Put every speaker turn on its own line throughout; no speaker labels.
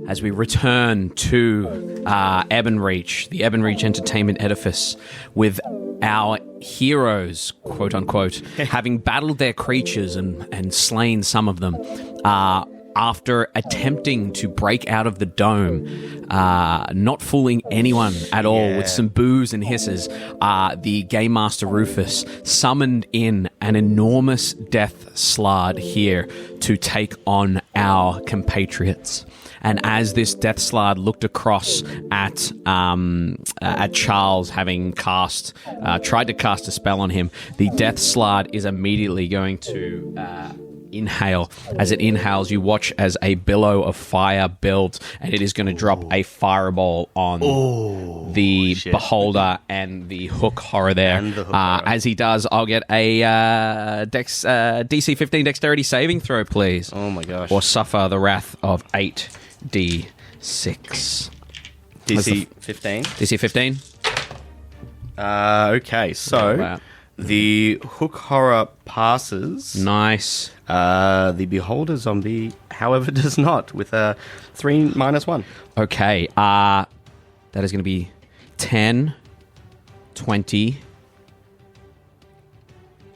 as we return to Ebonreach, the Ebonreach Entertainment Edifice, with our heroes, quote unquote, having battled their creatures and slain some of them. After attempting to break out of the dome, not fooling anyone at all with some boos and hisses, the Game Master Rufus summoned in an enormous death slard here to take on our compatriots. And as this death slard looked across at Charles, having tried to cast a spell on him, the death slard is immediately going to inhale. As it inhales, you watch as a billow of fire builds, and it is going to drop a fireball on the beholder and the hook horror there. As he does, I'll get a DC 15 dexterity saving throw, please.
Oh my gosh.
Or suffer the wrath of 8d6.
DC 15?
DC 15?
Okay, so the hook horror passes.
Nice.
The beholder zombie, however, does not, with a 3 minus 1.
Okay, that is going to be 10, 20,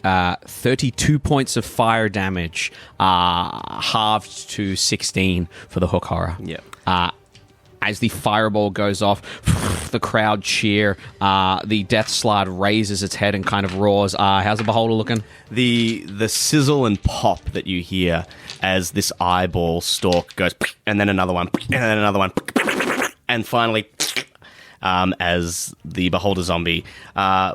32 points of fire damage, halved to 16 for the hook horror.
Yeah.
As the fireball goes off, the crowd cheer. The death slide raises its head and kind of roars. How's the beholder looking?
The sizzle and pop that you hear as this eyeball stalk goes, and then another one, and then another one, and finally, as the beholder zombie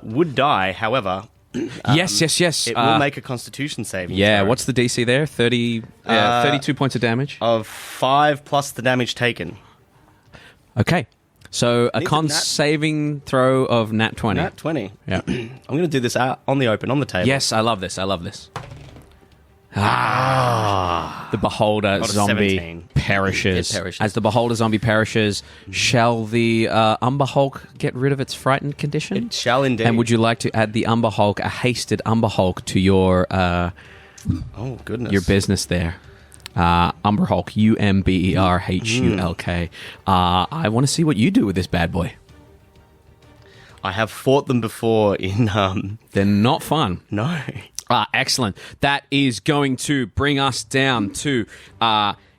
would die. However,
yes.
It will make a Constitution saving.
Yeah.
throw
What's the DC there? 32 points of damage
of 5 plus the damage taken.
Okay. So a con saving throw of nat 20.
Nat 20.
Yeah.
I'm going to do this out on the open, on the table.
Yes, I love this. The beholder zombie
17.
perishes.
It perishes.
As the beholder zombie perishes, shall the Umber Hulk get rid of its frightened condition?
It shall indeed.
And would you like to add the Umber Hulk, a hasted Umber Hulk, to your
oh, goodness.
your business there? Umber Hulk, UMBERHULK. I want to see what you do with this bad boy.
I have fought them before in...
They're not fun.
No.
Excellent. That is going to bring us down to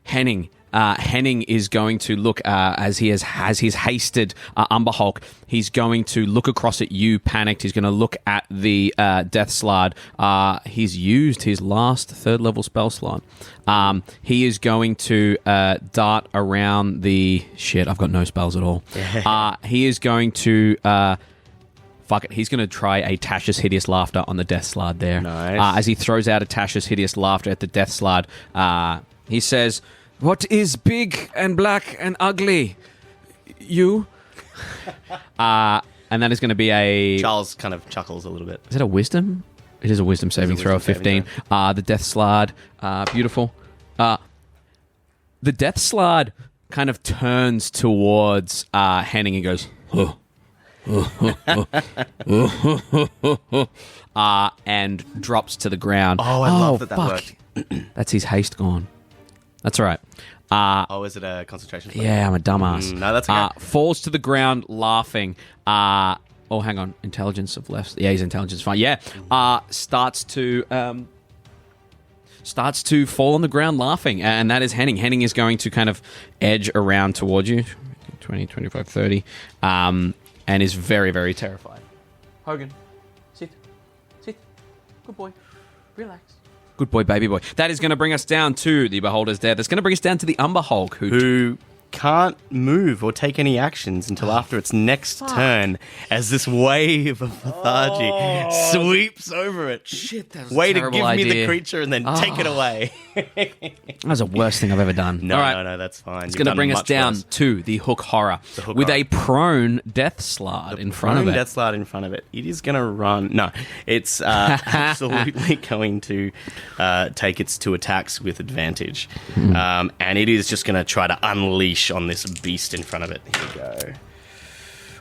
Henning. Henning is going to look, as he has his hasted Umber Hulk, he's going to look across at you, panicked. He's going to look at the Death Slard. He's used his last 3rd level spell slot. He is going to dart around the... Shit, I've got no spells at all. He is going to... fuck it. He's going to try a Tasha's Hideous Laughter on the Death Slard there.
Nice.
As he throws out a Tasha's Hideous Laughter at the Death Slard, he says... What is big and black and ugly? You? And that is going to be a...
Charles kind of chuckles a little bit.
Is it a wisdom? It is a wisdom saving throw of 15. The Death Slard. Beautiful. The Death Slard kind of turns towards Henning and goes... and drops to the ground.
Oh, I love that worked.
That's his haste gone. That's all right.
Is it a concentration spell?
Yeah, I'm a dumbass.
No, that's okay.
Falls to the ground laughing. Hang on. Intelligence of left. Yeah, he's intelligence fine. Yeah. Starts to fall on the ground laughing. And that is Henning. Henning is going to kind of edge around towards you. 20, 25, 30. And is very, very terrified. Hogan, sit. Good boy. Relax. Good boy, baby boy. That is going to bring us down to the Beholder's Death. That's going to bring us down to the Umber Hulk,
who can't move or take any actions until after its next turn, as this wave of lethargy sweeps over it.
Shit, that was
Way
a
to
terrible
give
idea.
me the creature and then take it away.
That was the worst thing I've ever done.
No, that's fine.
It's going to bring us down to the Hook Horror with a prone Death Slard in front of it.
Death Slard in front of it. It is going to run. No, it's absolutely going to take its 2 attacks with advantage. And it is just going to try to unleash on this beast in front of it. Here we go.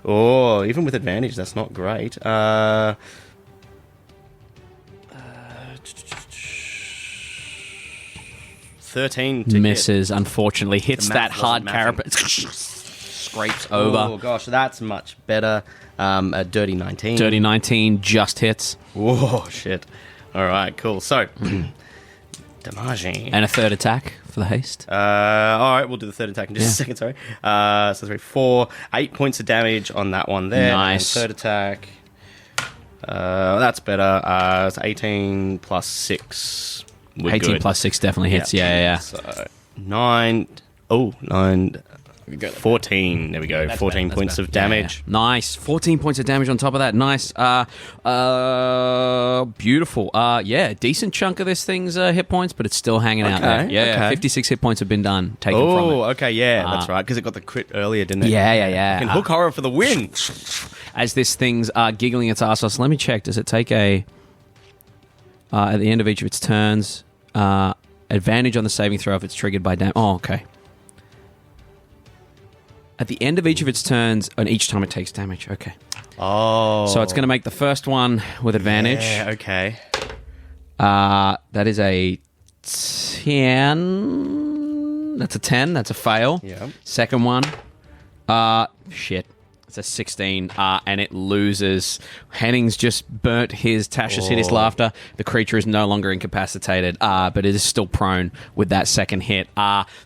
Oh, even with advantage, that's not great. 13 13 to
Misses, unfortunately. Hits
The
that
math
hard
wasn't
parapet. Scrapes over.
Oh, gosh, that's much better. A dirty 19.
Dirty 19 just hits.
Whoa, shit. All right, cool. So, damaging.
And a third attack for the haste.
All right, we'll do the third attack in just a second, sorry. So 3, 4, 8 points of damage on that one there.
Nice.
And third attack. That's better. It's 18 plus 6. We're
18
good.
plus 6 definitely hits. Yeah.
So 9. Oh, 9. 14. There we go.
That's
14
better,
points
that's
of
better.
damage.
Yeah. Nice. 14 points of damage on top of that. Nice. Beautiful. Decent chunk of this thing's hit points, but it's still hanging out there. Yeah, 56 hit points have been done. Taken from it.
Okay, yeah, that's right, because it got the crit earlier, didn't it?
Yeah.
Fucking hook horror for the win.
As this thing's giggling its ass off. Let me check. Does it take at the end of each of its turns, advantage on the saving throw if it's triggered by damage? Oh, okay. At the end of each of its turns, and each time it takes damage. Okay.
Oh.
So it's going to make the first one with advantage.
Yeah, okay.
That is a 10. That's a 10. That's a fail.
Yeah.
Second one. Shit. It's a 16, and it loses. Henning's just burnt his... Tash has hit his laughter. The creature is no longer incapacitated, but it is still prone with that second hit.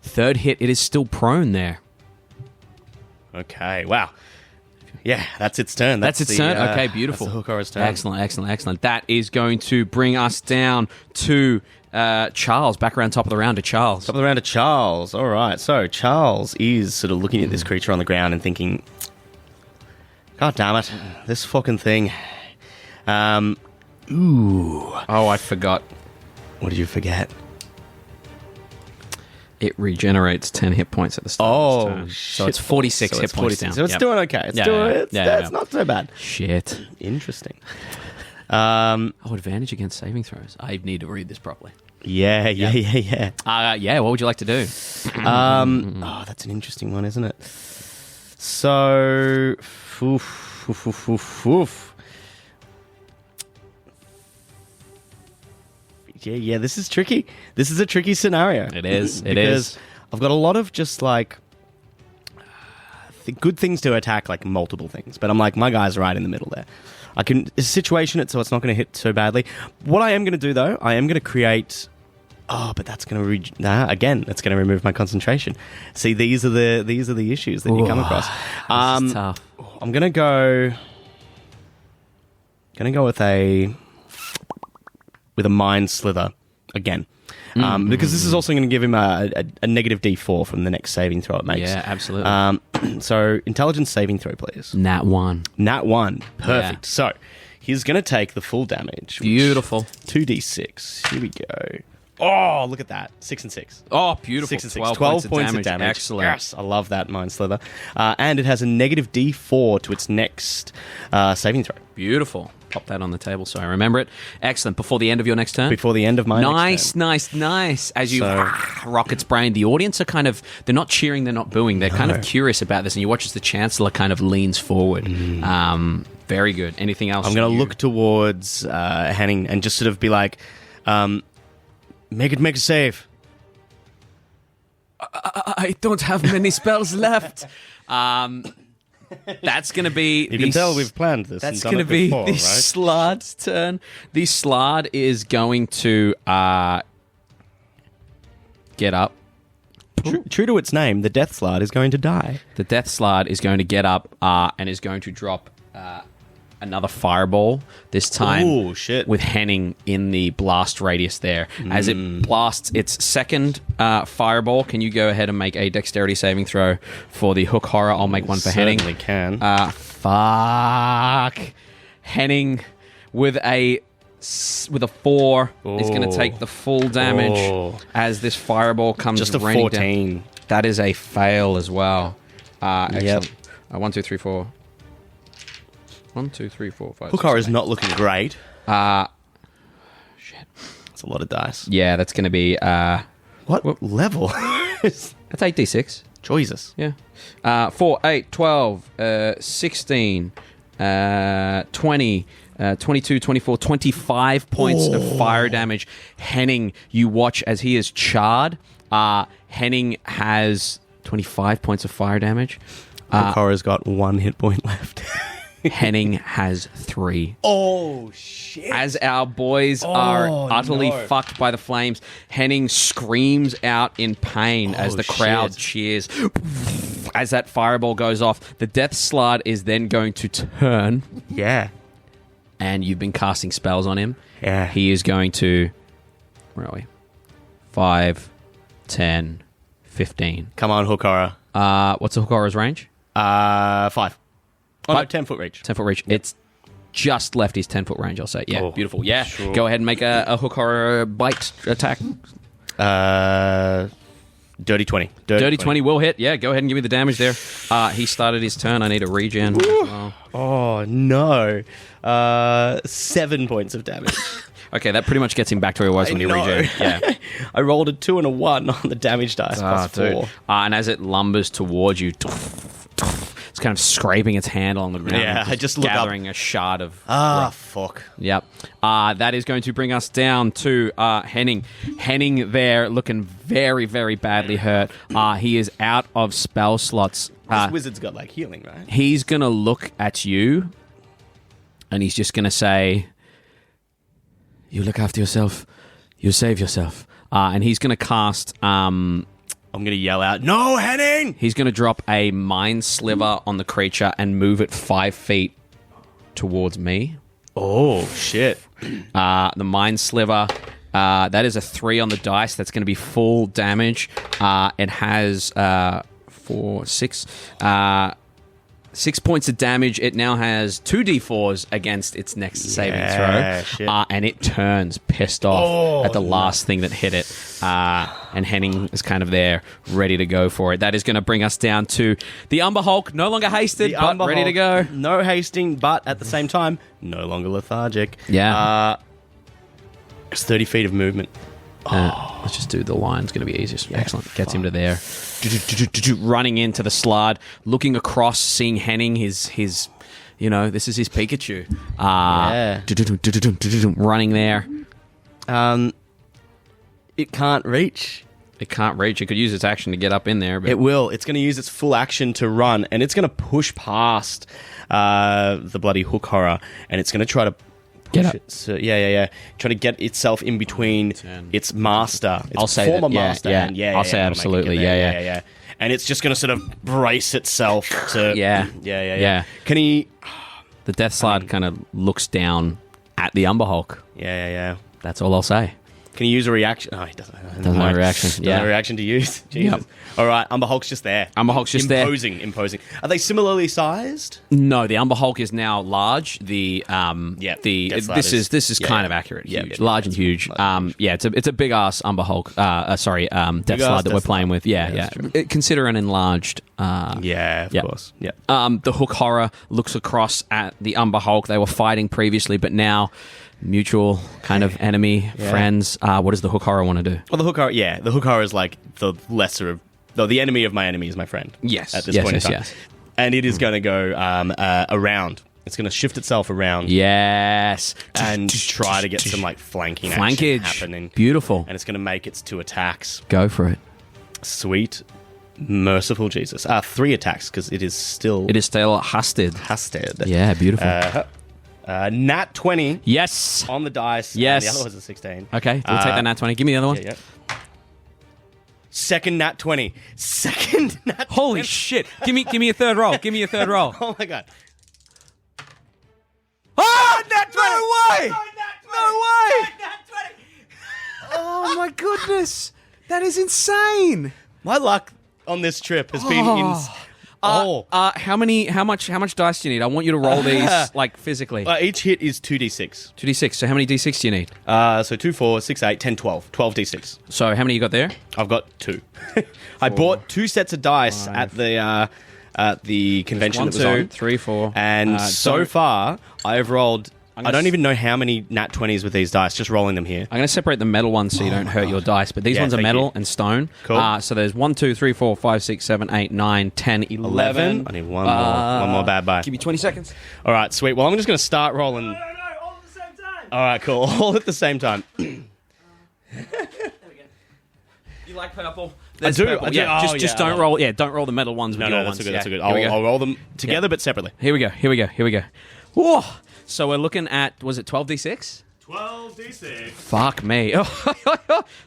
Third hit, it is still prone there.
Okay, wow. Yeah, that's its turn.
That's its turn? Okay, beautiful.
That's the hook horror's turn.
Excellent. That is going to bring us down to Charles. Back around top of the round to Charles.
Top of the round to Charles. All right, so Charles is sort of looking at this creature on the ground and thinking, God damn it, this fucking thing.
Oh, I forgot.
What did you forget?
It regenerates 10 hit points at the start of its turn.
Shit.
So it's 46
So
hit
it's
points
46.
down.
So it's
Yep.
doing okay. It's not so bad.
Shit.
Interesting.
Advantage against saving throws. I need to read this properly.
Yeah.
What would you like to do?
That's an interesting one, isn't it? So, Yeah, this is tricky. This is a tricky scenario.
It is.
Because I've got a lot of just like good things to attack, like multiple things. But I'm like, my guy's right in the middle there. I can situation it so it's not going to hit so badly. What I am going to do though, I am going to create. Oh, but that's going to that's going to remove my concentration. See, these are the issues that you come across.
This is tough.
I'm going to go with a Mind Slither again. Because this is also going to give him a negative D4 from the next saving throw it makes.
Yeah, absolutely.
So, intelligence saving throw, please.
Nat 1.
Nat 1. Perfect.
Yeah.
So, he's going to take the full damage.
Beautiful.
2d6. Here we go. Oh, look at that. 6 and 6.
Oh, beautiful.
6 and 6.
12
points of damage.
Excellent.
Yes, I love that Mind Slither. And it has a negative D4 to its next saving throw.
Beautiful. Pop that on the table so I remember it. Excellent. Before the end of your next turn?
Before the end of my next turn.
Nice. As you rock its brain, the audience are kind of, they're not cheering, they're not booing. They're kind of curious about this. And you watch as the Chancellor kind of leans forward. Very good. Anything else?
I'm going to look towards Henning and just sort of be like, make a save.
I don't have many spells left. That's going to be...
You can tell we've planned this.
That's going to be the Slard's turn. The Slard is going to get up.
True to its name, the Death Slard is going to die.
The Death Slard is going to get up and is going to drop another fireball, this time with Henning in the blast radius there. As it blasts its second fireball, can you go ahead and make a dexterity saving throw for the hook horror? I'll make one for Henning.
Certainly can.
Fuck. Henning with a 4 is going to take the full damage as this fireball comes
just a
raining
14.
down. That is a fail as well. Excellent. 1, 2, 3, 4. 1, 2, 3, 4, 5.
Hook horror is not looking great.
Shit.
That's a lot of dice.
Yeah, that's going to be...
what level?
That's 8d6.
Jesus.
Yeah. 4, 8, 12, 16, 20, 22, 24, 25 points of fire damage. Henning, you watch as he is charred Henning has 25 points of fire damage.
Hokora's got 1 hit point left.
Henning has 3.
Oh, shit.
As our boys are utterly fucked by the flames, Henning screams out in pain as the crowd cheers. As that fireball goes off, the Death Slard is then going to turn.
Yeah.
And you've been casting spells on him.
Yeah.
He is going to... Where are we? 5, 10, 15.
Come on, Hokora.
What's the Hokora's range?
5. Oh, no, 10-foot reach.
10-foot reach. Yep. It's just left his 10-foot range, I'll say. Yeah, beautiful. Yeah,
sure.
Go ahead and make a Hokora bite attack.
Dirty 20.
Dirty 20 will hit. Yeah, go ahead and give me the damage there. He started his turn. I need a regen. Well.
Oh, no. 7 points of damage.
Okay, that pretty much gets him back to where he was when he regen. Yeah.
I rolled a 2 and a 1 on the damage dice plus 4.
And as it lumbers towards you, it's kind of scraping its handle on the ground.
Yeah, I just look
gathering a shard of...
fuck.
Yep. That is going to bring us down to Henning. Henning there looking very, very badly hurt. He is out of spell slots.
This wizard's got, like, healing, right?
He's going to look at you, and he's just going to say, you look after yourself. You save yourself. And he's going to cast... I'm
going to yell out, no, Henning!
He's going to drop a Mind Sliver on the creature and move it 5 feet towards me.
Oh, shit.
The Mind Sliver, that is a 3 on the dice. That's going to be full damage. It has 6 points of damage. It now has 2d4s against its next saving throw.
Shit.
And it turns pissed off at the last thing that hit it. And Henning is kind of there, ready to go for it. That is going to bring us down to the Umber Hulk, no longer hasted, but ready to go.
No hasting, but at the same time, no longer lethargic.
Yeah.
It's 30 feet of movement.
Let's just do the line. It's going to be easiest. Yeah, excellent. Gets him to there. Running into the slard, looking across, seeing Henning, his this is his Pikachu. Running there.
It can't reach.
It can't reach. It could use its action to get up in there. But
it will. It's going to use its full action to run, and it's going to push past the bloody Hokora, and it's going to try to
get up.
So, trying to get itself in between its master. Its
I'll say
former
that,
master.
I'll say absolutely. Yeah.
And it's just going to sort of brace itself to...
Yeah.
Can he...
The Death Slard kind of looks down at the Umber Hulk.
Yeah.
That's all I'll say.
Can he use a reaction? Oh, he doesn't.
Doesn't have a reaction.
Doesn't have a reaction to use. Jesus. Yep. All right, Umber Hulk's just there. Imposing. Are they similarly sized?
No, the Umber Hulk is now large. This is kind of accurate. Huge. Large and huge. It's a big ass Umber Hulk. Death Slard that we're playing with. Yeah. Consider an enlarged.
Of course. Yeah.
The Hokora looks across at the Umber Hulk. They were fighting previously, but now mutual kind of enemy, friends. What does the Hokora want to do?
Well, the Hokora is like the lesser of... Though the enemy of my enemy is my friend.
Yes.
At this point in time. Yes. And it is going to go around. It's going to shift itself around.
Yes.
And try to get some like flanking
Flankage.
action happening.
Beautiful.
And it's going to make its 2 attacks.
Go for it.
Sweet. Merciful Jesus. 3 attacks because it is still...
It is still hasted. Yeah, beautiful.
Nat 20.
Yes.
On the dice.
Yes.
And the other was a 16.
Okay, we'll take that Nat 20. Give me the other one.
Yeah. Second Nat 20. Second Nat 20.
Holy shit. Give me a third roll.
Oh my god.
Oh,
Nat 20!
No way! Nat 20! Oh my goodness. That is insane.
My luck on this trip has been
How much dice do you need? I want you to roll these like physically.
Each hit is 2d6.
2d6. So how many d6 do you need?
So 2, 4, 6, 8, 10, 12. 12 d6.
So how many you got there?
I've got 2. I bought 2 sets of dice at the convention that was on.
1, 2, 3, 4.
And so far, I have rolled... I don't even know how many Nat 20s with these dice, just rolling them here.
I'm going to separate the metal ones so you don't hurt your dice, but these ones are metal and stone.
Cool.
So there's 1, 2, 3, 4, 5, 6, 7, 8, 9, 10, 11.
I need one more bad bye.
Give me 20 seconds.
All right, sweet. Well, I'm just going to start rolling.
No, all at the same time.
All right, cool. All at the same time.
There we go.
You like purple?
I do.
Purple.
I do.
Yeah,
Oh,
just
yeah,
don't roll. Yeah, don't roll the metal ones with your
No,
ones.
that's good. That's good.
Here we go.
I'll roll them together, but separately.
Here we go. Whoa. So we're looking at, was it 12d6?
12d6.
Fuck me.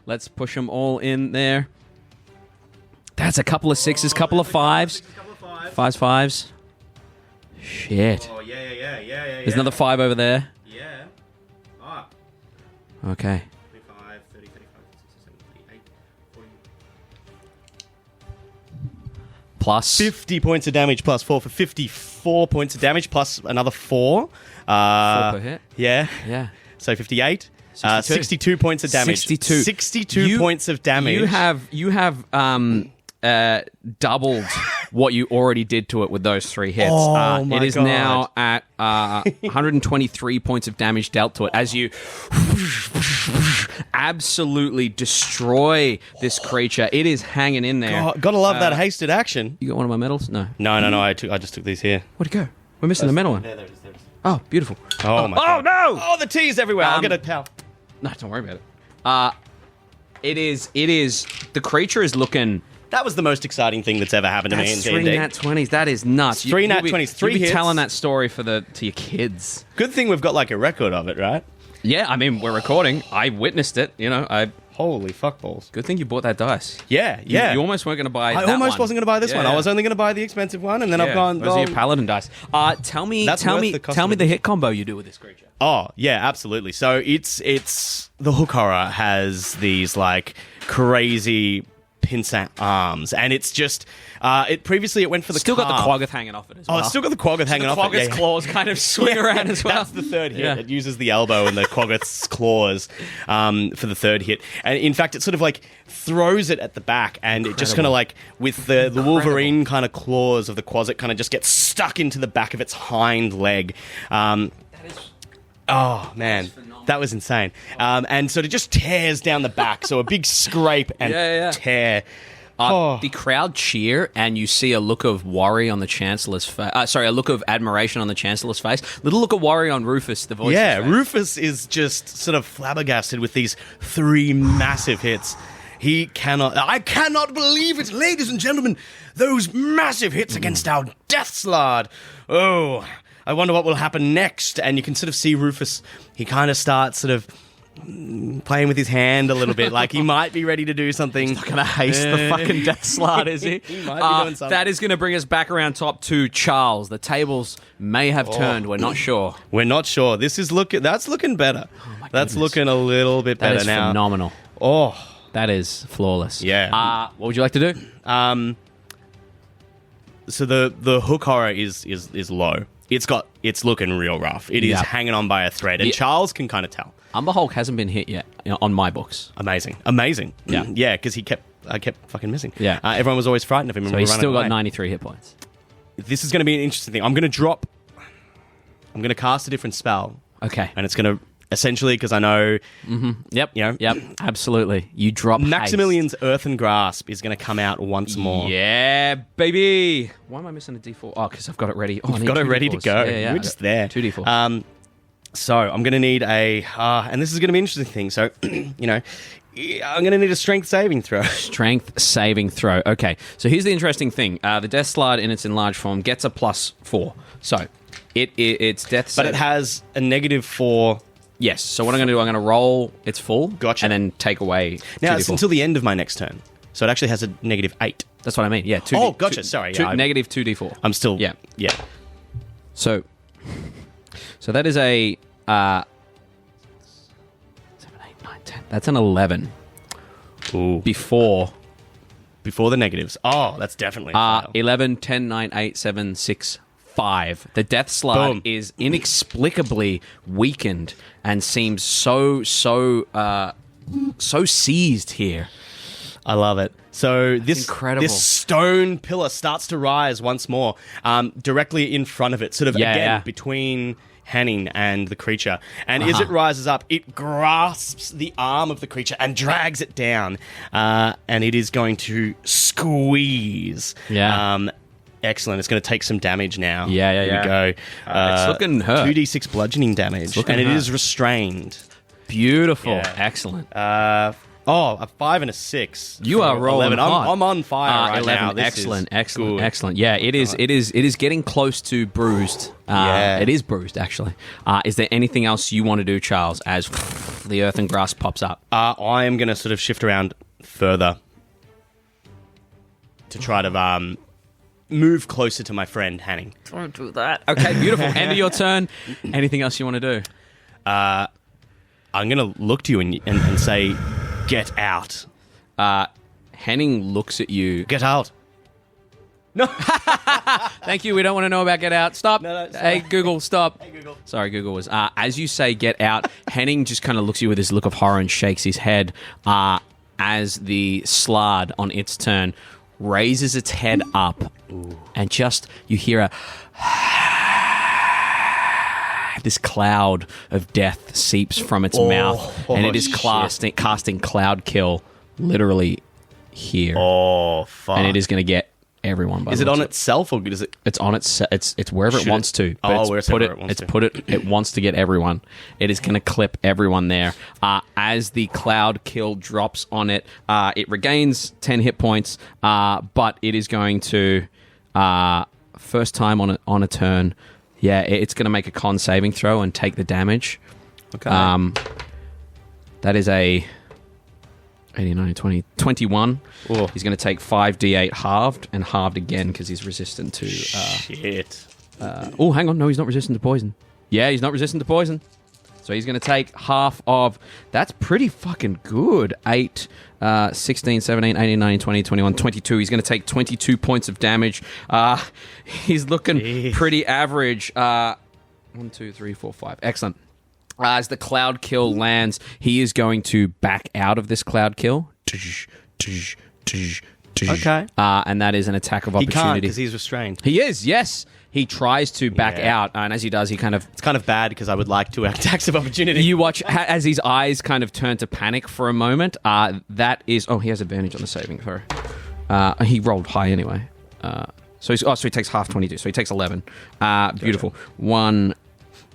Let's push them all in there. That's a couple of sixes, couple of fives. Fives. Shit.
Oh, yeah.
There's another 5 over there.
Yeah. Ah.
Okay.
25, 30, 35, 37, 38, 40.
Plus
50 points of damage plus 4 for 54 points of damage plus another 4.
4 per hit.
Yeah.
Yeah.
So 58.
62.
62 points of damage. 62 points of damage.
You have doubled what you already did to it with those 3 hits.
Oh, my
it is
God.
now at 123 points of damage dealt to it as you absolutely destroy this creature. It is hanging in there.
Gotta love that hasted action.
You got one of my medals? No.
No. I just took these here.
Where'd it go? We're missing the medal one.
There it is.
Oh, beautiful.
Oh, my God.
No!
Oh, the tea's everywhere. I'll get a towel.
No, don't worry about it. It is. The creature is looking.
That was the most exciting thing that's ever happened to me in
That's
D&D.
3 nat 20s. That is nuts.
Three nat 20s, 3
you'll be
hits.
telling that story to your kids.
Good thing we've got like a record of it, right?
Yeah, I mean, we're recording. I witnessed it.
Holy fuckballs.
Good thing you bought that dice.
Yeah.
You almost weren't going to buy
I
that
almost
one.
wasn't going to buy this one. I
Yeah.
was only going to buy the expensive one, and then I've gone.
Those are your paladin dice. Tell me
That's worth the cost of
the
it.
hit combo you do with this creature.
Oh, yeah, absolutely. So it's the hook horror has these like crazy pincer arms, and it's just it previously it went for the
Still got the
calf.
quaggoth hanging off it as well.
Oh, it's still got the quaggoth hanging off it.
The quaggoth's claws kind of swing around as well.
That's the third hit.
Yeah.
It uses the elbow and the quaggoth's claws for the third hit. And in fact, it sort of like throws it at the back, and it just kind of like, with the Wolverine kind of claws of the quads, it kind of just gets stuck into the back of its hind leg. Oh, man. That was insane. And so it just tears down the back. So a big scrape and tear.
The crowd cheer, and you see a look of worry on the Chancellor's face. A look of admiration on the Chancellor's face. Little look of worry on Rufus, the voice.
Yeah, Rufus is just sort of flabbergasted with these 3 massive hits. I cannot believe it, ladies and gentlemen. Those massive hits against our Death Slard. Oh, I wonder what will happen next. And you can sort of see Rufus, he kind of starts sort of playing with his hand a little bit, like he might be ready to do something.
He's not going to haste the fucking Death Slard, is he?
He might be doing something.
That is going to bring us back around top to Charles. The tables may have turned. We're not sure.
We're not sure. That's looking better. That's
goodness.
looking a little bit
That
better
is
now.
phenomenal.
Oh,
That is flawless.
Yeah.
What would you like to do?
so the hook horror is low. It's looking real rough. It is
Yep.
hanging on by a thread, and
Yeah.
Charles can kind of tell.
Umber Hulk hasn't been hit yet on my books.
Amazing.
Yeah.
Yeah, because I kept fucking missing.
Yeah.
Everyone was always frightened of him. And
So
we were
he's still
running
got
away.
93 hit points.
This is going to be an interesting thing. I'm going to cast a different spell,
Okay.
and it's going to essentially, because I know
Yep.
You know?
Yep. Absolutely. You drop
Maximilian's Earthen Grasp is going to come out once more.
Yeah, baby. Why am I missing a D4? Oh, because I've got it ready. Oh, I
You've
need
got it
two
ready to
D4s.
go.
Yeah.
We're just there.
2D4.
So I'm going to need and this is going to be an interesting thing. So, I'm going to need a strength saving throw.
Strength saving throw. Okay, so here's the interesting thing. The Death Slard in its enlarged form gets a +4. So it's death
But it has a -4.
Yes, so what I'm going to do, I'm going to roll its full.
Gotcha.
And then take away
Now
2d4.
it's until the end of my next turn. So it actually has a -8.
That's what I mean, yeah.
Oh, gotcha, sorry, yeah,
negative 2d4.
I'm still...
Yeah.
Yeah.
So that is a 7, 8, 9, 10. That's an 11
Ooh.
before
Before the negatives. Oh, that's definitely a fail.
11, 10, 9, 8, 7, 6, 5. The Death Slard
Boom.
is inexplicably weakened and seems so seized here.
I love it. So
incredible.
this stone pillar starts to rise once more, directly in front of it, sort of
Yeah.
between Hanning and the creature. And as it rises up, it grasps the arm of the creature and drags it down, and it is going to squeeze.
Yeah.
Excellent. It's going to take some damage now.
Yeah.
Here we go.
It's looking hurt.
2d6 bludgeoning damage,
looking
and it
hurt.
is restrained.
Beautiful.
Yeah.
Excellent.
Oh, a 5 and a 6.
You are rolling
11.
hot.
I'm on fire right
11.
now. This
Excellent,
is
excellent,
good.
excellent. Yeah, it is. It is getting close to bruised.
Yeah.
It is bruised, actually. Is there anything else you want to do, Charles, as the earth and grass pops up?
I am going to sort of shift around further to try to move closer to my friend Hanning.
Don't do that.
Okay, beautiful. End of your turn. Anything else you want to do?
I'm going to look to you and say, get out.
Henning looks at you.
Get out.
Thank you. We don't want to know about get out. Stop.
No, stop.
Hey, Google, stop.
Hey, Google.
Sorry, Google was. As you say, get out, Henning just kind of looks at you with this look of horror and shakes his head as the slard on its turn raises its head up. Ooh. And just, you hear a... this cloud of death seeps from its mouth, and it is casting cloud kill literally here.
Oh, fuck.
And it is going to get everyone.
Is it on itself, or is it?
It's on its wherever it wants to. But it wants to get everyone. It is going to clip everyone there. As the cloud kill drops on it, it regains 10 hit points. But it is going to first time on a turn. Yeah, it's going to make a con saving throw and take the damage.
Okay.
That is a 80, 90, 20, 21.
Oh.
He's going to take 5d8 halved and halved again because he's resistant to...
Shit.
Oh, hang on. No, he's not resistant to poison. Yeah, he's not resistant to poison. So he's going to take half of... That's pretty fucking good. 8, 16, 17, 18, 19, 20, 21, 22. He's going to take 22 points of damage. He's looking pretty average. 1, 2, 3, 4, 5. Excellent. As the cloud kill lands, he is going to back out of this cloud kill.
Okay.
And that is an attack of
He can't
opportunity.
because he's restrained.
He is, yes. He tries to back out, and as he does, he kind of...
It's kind of bad because I would like to attacks of opportunity.
You watch as his eyes kind of turn to panic for a moment. That is... Oh, he has advantage on the saving throw. He rolled high anyway. So he takes half 22. So he takes 11. Beautiful. 1...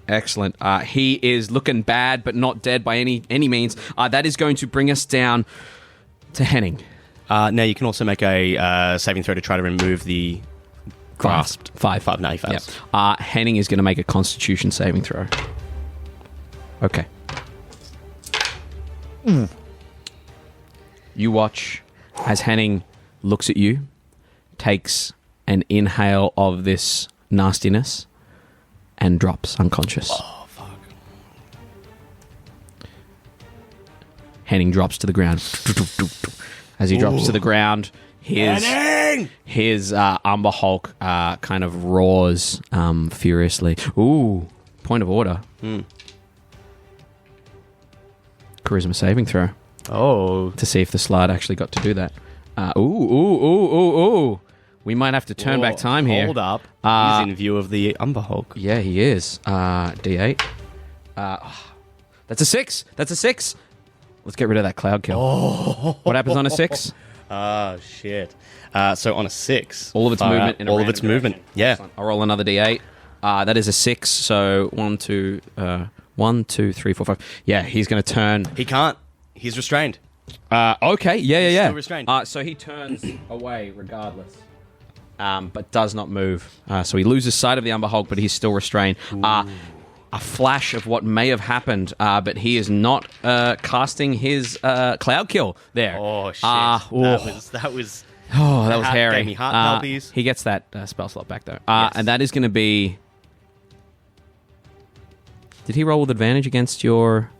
Excellent. He is looking bad, but not dead by any means. That is going to bring us down to Henning.
Now, you can also make a saving throw to try to remove the grasped.
5.
No, he fails.
Yep. Henning is going to make a Constitution saving throw. Okay. You watch as Henning looks at you, takes an inhale of this nastiness, and drops unconscious.
Oh, fuck.
Henning drops to the ground. As he drops to the ground, his Umber Hulk kind of roars furiously. Ooh, point of order. Charisma saving throw.
Oh.
To see if the slide actually got to do that. Ooh. We might have to turn back time here.
Hold up. He's in view of the Umber Hulk.
Yeah, he is. D8. That's a 6. That's a 6. Let's get rid of that cloud kill.
Oh.
What happens on a 6?
Shit. So on a 6.
All of its movement in a
all of
random
its movement.
direction.
Yeah.
Excellent. I'll roll another D8. That is a 6. So 1, 2, 3, 4, 5. Yeah, he's going to turn.
He can't. He's restrained.
Okay. Yeah.
Still restrained.
So he turns away regardless. But does not move. So he loses sight of the Umber Hulk, but he's still restrained. A flash of what may have happened, but he is not casting his cloud kill there.
Oh, shit. That was
hairy.
Gave me heart palpies.
He gets that spell slot back, though. And that is going to be... Did he roll with advantage against your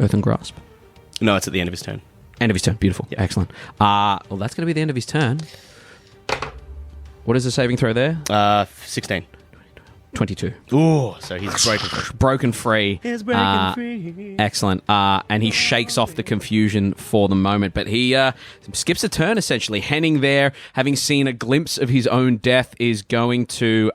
Earthen Grasp?
No, it's at the end of his turn.
End of his turn. Beautiful.
Yeah.
Excellent. Well, that's going to be the end of his turn. What is the saving throw there?
16.
22.
Ooh, so he's broken free.
Broken free.
He's breaking free.
Excellent. And he shakes off the confusion for the moment, but he skips a turn, essentially. Henning there, having seen a glimpse of his own death, is going to...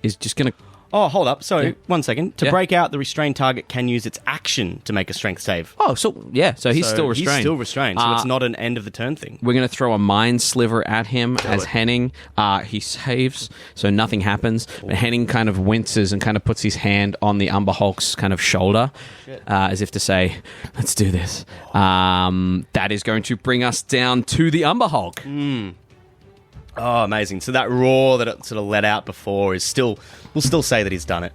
is just going to
Oh, hold up. Sorry,
Yeah.
1 second. To
Yeah.
break out, the restrained target can use its action to make a strength save.
Oh, so he's still restrained.
He's still restrained, so it's not an end of the turn thing.
We're going to throw a mind sliver at him as Henning. He saves, so nothing happens. But Henning kind of winces and kind of puts his hand on the Umber Hulk's kind of shoulder, as if to say, let's do this. That is going to bring us down to the Umber Hulk.
Oh, amazing. So that roar that it sort of let out before is still... We'll still say that he's done it.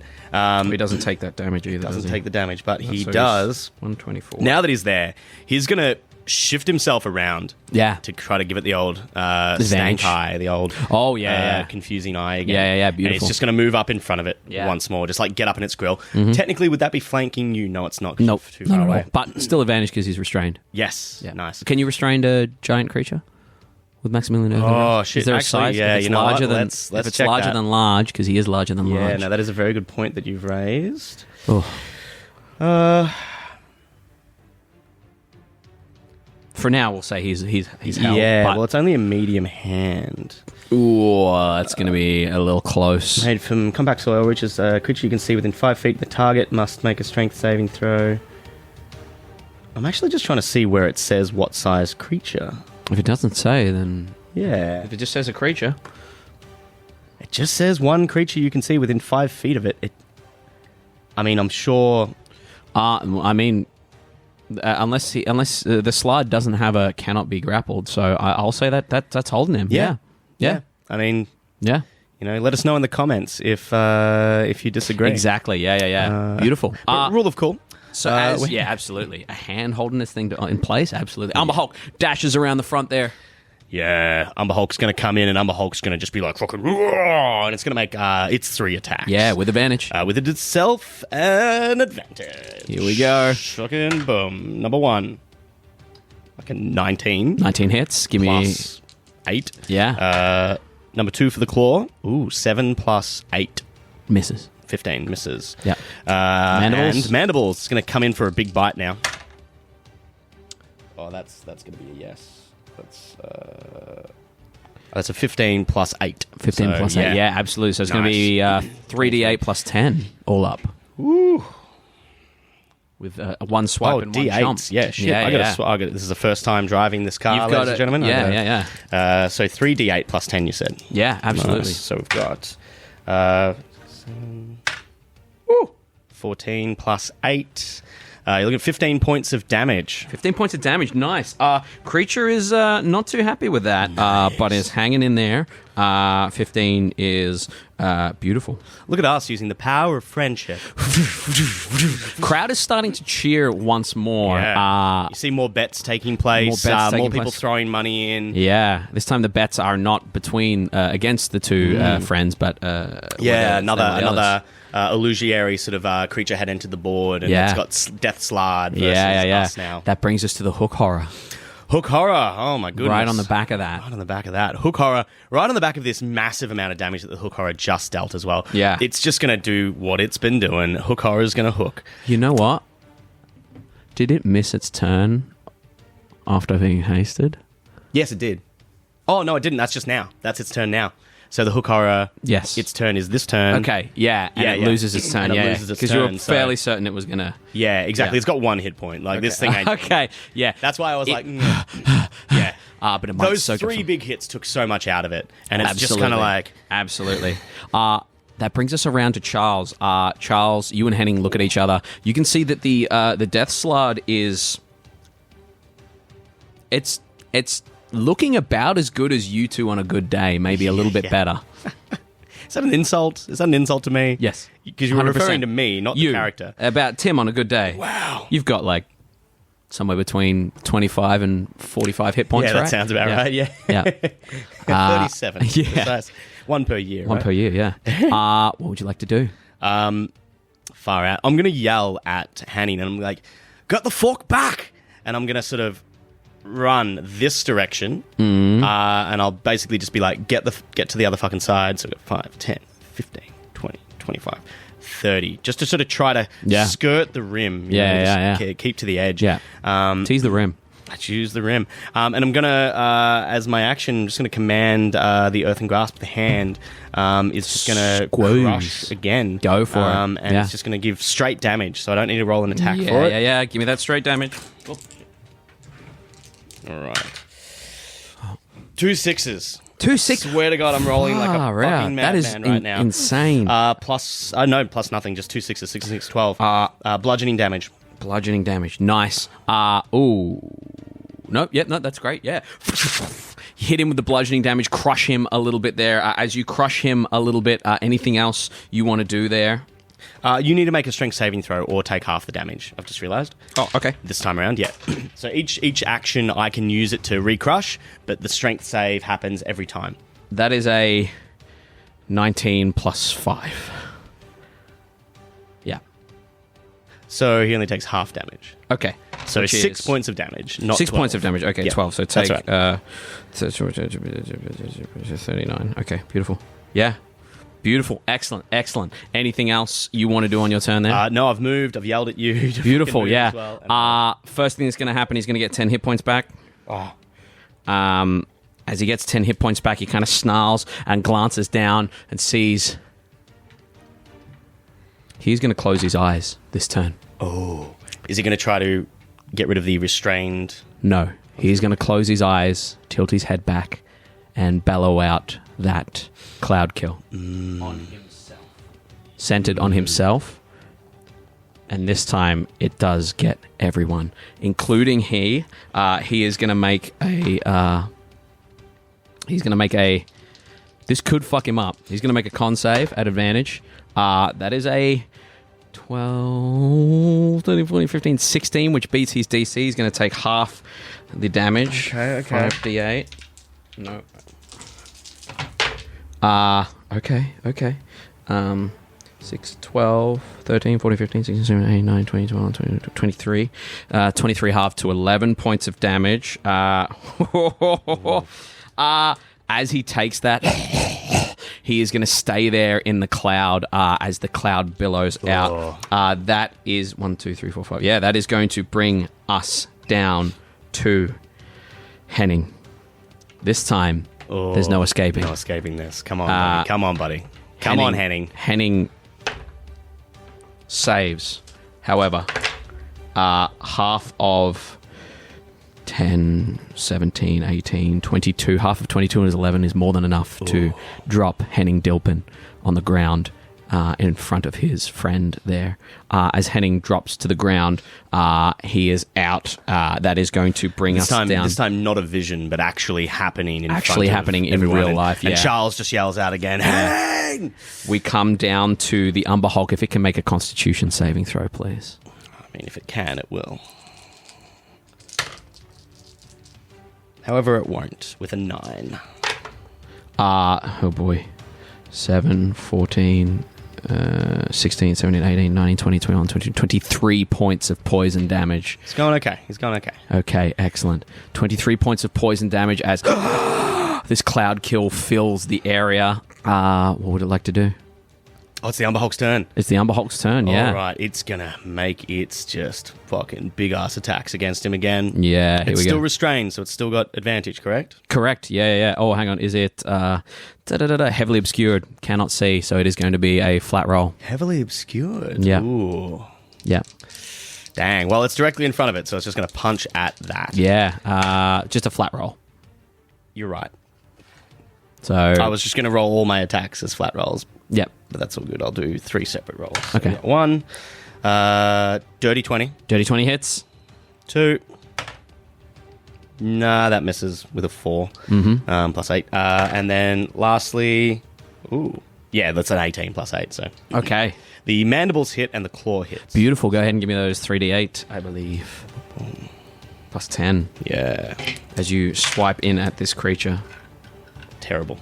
He doesn't take that damage either,
Doesn't
does he?
take the damage, but he
So
does.
124.
Now that he's there, he's going to shift himself around
Yeah.
to try to give it the old
Advantage.
stank eye, the old confusing eye again.
Yeah,
And
beautiful.
it's just going to move up in front of it
Yeah.
once more, just like get up in its grill. Technically, would that be flanking you? No, it's not. 'cause
Nope.
you're too far away.
But still advantage because he's restrained.
Yes.
Yeah.
Nice.
Can you restrain a giant creature with Maximilian Earth?
Oh, shit.
Is there a
Actually,
size?
yeah,
If it's
you know what?
larger than,
Let's
if it's
check
larger
that.
than large, because he is larger than
Yeah,
large.
no, that is a very good point that you've raised.
Oh. For now, we'll say he's held.
Yeah,
but,
well, it's only a medium hand.
ooh, that's going to be a little close.
Made from compact soil, which is a creature you can see within 5 feet. The target must make a strength saving throw. I'm actually just trying to see where it says what size creature.
If it doesn't say, then
Yeah.
if it just says a creature,
It just says one creature you can see within 5 feet of it. I mean, I'm sure...
I mean, unless the slide doesn't have a cannot be grappled, so I'll say that's holding him. Yeah.
I mean,
Yeah.
you know, let us know in the comments if you disagree.
Exactly. Yeah. Beautiful.
But rule of cool.
So absolutely. A hand holding this thing in place, absolutely. Umber Hulk dashes around the front there.
Yeah, Umber Hulk's going to come in and Umber Hulk's going to just be like, fucking, and it's going to make its 3 attacks.
Yeah, with advantage.
With it itself an advantage.
Here we go.
Fucking boom. Number 1. Fucking 19.
19 hits. Give me...
Plus 8.
Yeah.
Number 2 for the claw. Ooh, 7 plus 8.
Misses.
15 misses.
Yeah. Mandibles.
And Mandibles is going to come in for a big bite now. Oh, that's going to be a yes. That's a 15 plus 8.
15
So,
plus 8. Yeah, absolutely. So it's going to be 3d8 plus 10 all up.
Woo.
With one swipe
Oh,
and one
D8s.
jump.
Yeah, shit. This is the first time driving this car,
You've
ladies
got
and
it.
gentlemen.
Yeah.
So 3d8 plus 10, you said.
Yeah, absolutely.
Nice. So we've got 14 plus 8. You're looking at 15 points of damage.
15 points of damage. Nice. Creature is not too happy with that, but is hanging in there. 15 is beautiful.
Look at us using the power of friendship.
Crowd is starting to cheer once more.
Yeah. You see more bets taking place.
More bets taking
more people
place.
throwing money in.
Yeah, this time the bets are not between against the two friends, but
another illusionary sort of creature had entered the board, and it's got Death Slard versus us now.
That brings us to the Hook Horror.
Hook Horror. Oh my goodness!
Right on the back of that.
Right on the back of that. Hook Horror. Right on the back of this massive amount of damage that the Hook Horror just dealt as well.
Yeah.
It's just going to do what it's been doing. Hook Horror is going to hook.
You know what? Did it miss its turn after being hasted?
Yes, it did. Oh no, it didn't. That's just now. That's its turn now. So the Hook Horror,
Yes.
its turn is this turn.
Okay, yeah, and it loses its turn,
And it
yeah.
loses its
Because you were
turn, so-
fairly certain it was going to...
Yeah, exactly.
Yeah.
It's got 1 hit point. Like this thing ain't...
Okay, yeah.
That's why I was like, yeah.
But it might
Those
soak it
3
from-
big hits took so much out of it. And it's just
Absolutely.
kind of like...
Absolutely. That brings us around to Charles. Charles, you and Henning look at each other. You can see that the Death Slard is... It's looking about as good as you two on a good day, maybe a little bit better.
Is that an insult? Is that an insult to me?
Yes.
Because you were
100%.
referring to me, not
You,
the character.
About Tim on a good day.
Wow.
You've got like somewhere between 25 and 45 hit points,
Yeah, that
right?
sounds about right, yeah.
Yeah.
37.
yeah.
Precise. 1 per year,
One
right?
per year, yeah. What would you like to do?
Far out. I'm going to yell at Hanny, and I'm like, "Get the fuck back!" And I'm going to sort of run this direction, and I'll basically just be like, get to the other fucking side. So I've got 5, 10, 15, 20, 25, 30, just to sort of try to skirt the rim. You know, just keep to the edge.
Yeah. Tease the rim.
I choose the rim. And I'm going to, as my action, I'm just going to command the Earthen Grasp, the hand, is just going to crush again.
Go for it.
And it's just going to give straight damage, so I don't need to roll an attack for it.
Yeah. Give me that straight damage.
All right. 2 6s.
2 6.
Swear to God, I'm rolling like a fucking madman right now.
Insane.
Plus nothing, just 2 6s, 6 and 6, 12. Bludgeoning damage.
Bludgeoning damage. Nice. Ooh. No, that's great. Yeah. Hit him with the bludgeoning damage, crush him a little bit there. As you crush him a little bit, anything else you want to do there?
You need to make a strength saving throw or take half the damage. I've just realised.
Oh, okay.
This time around, yeah. So each action I can use it to recrush, but the strength save happens every time.
That is a 19 plus 5. Yeah.
So he only takes half damage.
Okay.
So 6 points of damage, not
6
12.
points of damage. Okay,
Yeah,
12. So take
that's right.
39. Okay, beautiful. Yeah. Beautiful. Excellent. Anything else you want to do on your turn there?
No, I've moved. I've yelled at you.
Beautiful, yeah.
As well.
First thing that's going to happen, he's going to get 10 hit points back.
Oh.
As he gets 10 hit points back, he kind of snarls and glances down and sees... He's going to close his eyes this turn.
Oh. Is he going to try to get rid of the restrained...
No. He's going to close his eyes, tilt his head back, and bellow out that cloud kill. On himself. Centered on himself. And this time, it does get everyone, including he. He is going to make a... This could fuck him up. He's going to make a con save at advantage. That is a 12, 13, 14, 15, 16, which beats his DC. He's going to take half the damage.
Okay.
5d8. No. Okay. 6, 12, 13, 14, 15, 16, 17, 18, 19, 20, 21, 22, 23. 23 half to 11 points of damage. As he takes that, he is going to stay there in the cloud as the cloud billows out. That is 1, 2, 3, 4, 5. Yeah, that is going to bring us down to Henning. This time, there's no escaping.
No escaping this. Come on, buddy. Come on, buddy. Come on, Henning.
Henning saves. However, half of 10, 17, 18, 22. Half of 22 and 11 is more than enough to drop Henning Dilpin on the ground in front of his friend there. As Henning drops to the ground, he is out. That is going to bring us down.
This time not a vision, but actually happening in
real life, yeah.
And Charles just yells out again, Henning!
We come down to the Umber Hulk. If it can make a Constitution saving throw, please.
I mean, if it can, it will. However, it won't, with a 9.
Oh boy. 7, 14, 16, 17, 18, 19, 20, 21, 22, 23 points of poison damage.
He's going okay.
Okay, excellent. 23 points of poison damage as this cloud kill fills the area. What would it like to do?
Oh, it's the Umber Hulk's turn.
It's the Umber Hulk's turn, yeah.
All right, it's going to make its just fucking big-ass attacks against him again.
Yeah, here
it's
we
still
go.
restrained, so it's still got advantage, correct?
Correct, yeah. Oh, hang on, is it heavily obscured? Cannot see, so it is going to be a flat roll.
Heavily obscured?
Yeah.
Ooh.
Yeah.
Dang, well, it's directly in front of it, so it's just going to punch at that.
Yeah, just a flat roll.
You're right.
So
I was just going to roll all my attacks as flat rolls.
Yep.
But that's all good. I'll do 3 separate rolls.
Okay.
So 1, dirty 20.
Dirty 20 hits.
2. Nah, that misses with a 4. Plus 8. And then lastly, that's an 18 plus 8. So
Okay.
the mandibles hit and the claw hits.
Beautiful. Go ahead and give me those 3d8, I believe. Plus 10.
Yeah.
As you swipe in at this creature.
Terrible.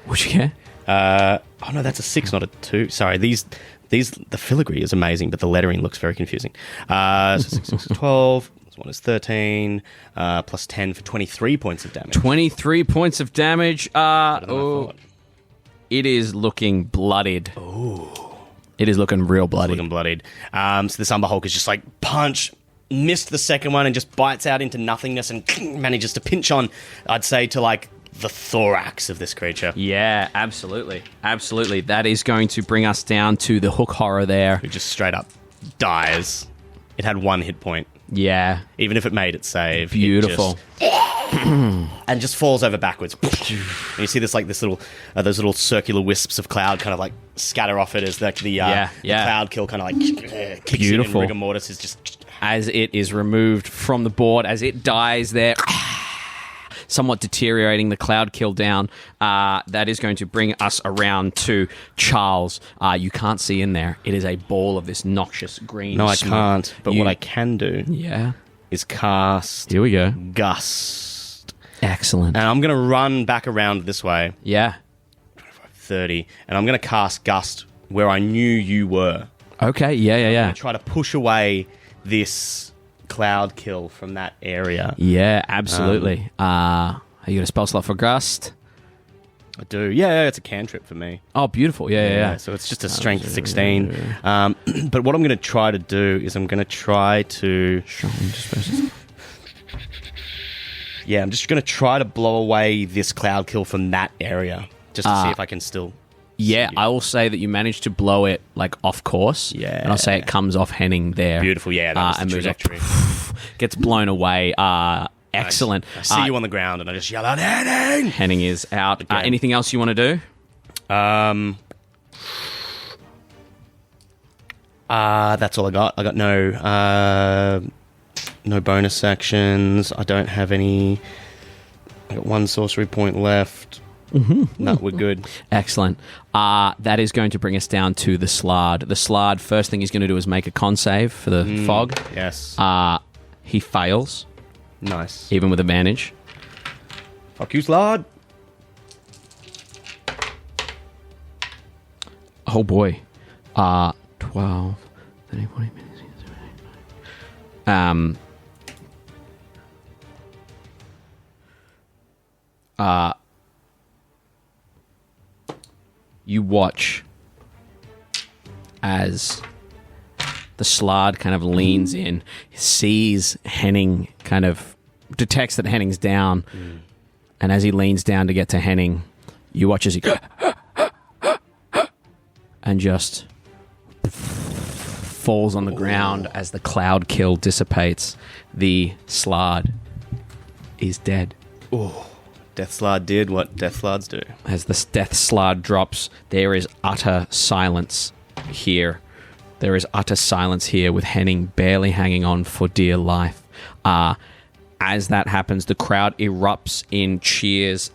Would you get?
Oh no, that's a 6, not a 2. Sorry, the filigree is amazing, but the lettering looks very confusing. So 6 is 12. This one is 13. Plus 10 for 23 points of damage.
23 points of damage.
Better than I thought.
It is looking bloodied.
Oh.
It is looking real bloody.
Looking bloodied. So this Umber Hulk is just like punch, missed the second one and just bites out into nothingness and manages to pinch on, I'd say, to like the thorax of this creature.
Yeah, absolutely. Absolutely. That is going to bring us down to the hook horror there.
Who just straight up dies. It had 1 hit point.
Yeah.
Even if it made it save.
Beautiful.
And just falls over backwards. And you see this like those little circular wisps of cloud kind of like scatter off it as like the cloud kill kind of like kicks in, and rigor mortis is just
as it is removed from the board, as it dies there, somewhat deteriorating the cloud kill down. That is going to bring us around to Charles. You can't see in there. It is a ball of this noxious green
No, I
smoke.
can't. But what I can do is cast
Here we go.
Gust.
Excellent.
And I'm going to run back around this way.
Yeah.
30. And I'm going to cast Gust where I knew you were.
Okay, yeah.
Try to push away this cloud kill from that area.
Yeah, absolutely. Are you got a spell slot for Gust?
I do. Yeah, it's a cantrip for me.
Oh, beautiful. Yeah.
So it's just a strength 16. But what I'm going to try to do is I'm going to try to... Yeah, I'm just going to try to blow away this cloud kill from that area, just to see if I can still...
Yeah, I will say that you managed to blow it like off course.
Yeah.
And I'll say it comes off Henning there.
Beautiful, yeah, that was the
and moves
trajectory.
Up, gets blown away. Excellent.
I see you on the ground and I just yell out, Henning!
Henning is out. Anything else you want to do?
That's all I got. I got no bonus actions. I don't have any... I got 1 sorcery point left. No, we're good.
Excellent. That is going to bring us down to the Slard. The Slard, first thing he's going to do is make a con save for the fog.
Yes.
He fails.
Nice.
Even with advantage.
Fuck you, Slard.
Oh boy. 12, 30, 40 minutes. You watch as the Slard kind of leans in, sees Henning, kind of detects that Henning's down, and as he leans down to get to Henning, you watch as he and just falls on the ground as the cloud kill dissipates. The Slard is dead.
Death Slard did what Death Slards do.
As the Death Slard drops, there is utter silence here. There is utter silence here with Henning barely hanging on for dear life. As that happens, the crowd erupts in cheers.